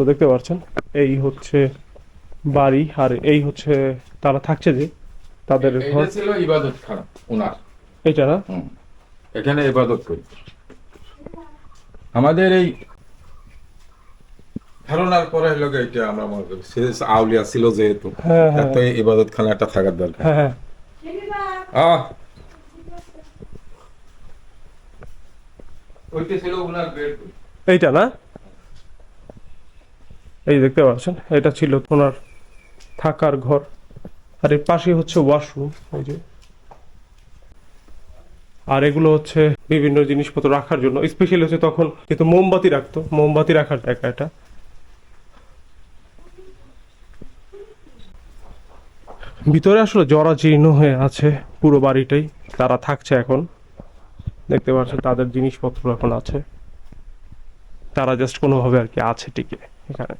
দেখতে পাচ্ছেন এই হচ্ছে বাড়ি, আর এই হচ্ছে তারা থাকছে যে তাদের ঘর। এটা ছিল ইবাদত খানা ওনার। এটা না? এখানে ইবাদত করি আমাদের এই ধারণার পরে হলো এটা আমরা মনে করি সে আউলিয়া ছিল যেহেতু হ্যাঁ হ্যাঁ এত ইবাদত খানা একটা থাকার দরকার। হ্যাঁ হ্যাঁ। আহ ওইটা ছিল ওনার বেড। এইটা না? এই দেখতে পাচ্ছেন এটা ছিল ওনার থাকার ঘর, আর এর পাশে হচ্ছে ওয়াশরুম। এই যে, আর এগুলো হচ্ছে বিভিন্ন জিনিসপত্র রাখার জন্য, স্পেশালি হচ্ছে তখন কিন্তু মোমবাতি রাখতো, মোমবাতি রাখার জায়গা এটা। ভিতরে আসলে জরাজীর্ণ হয়ে আছে পুরো বাড়িটাই, তারা থাকছে এখন। দেখতে পাচ্ছেন তাদের জিনিসপত্র এখন আছে, তারা জাস্ট কোনোভাবে আর কি আছে টিকে এখানে।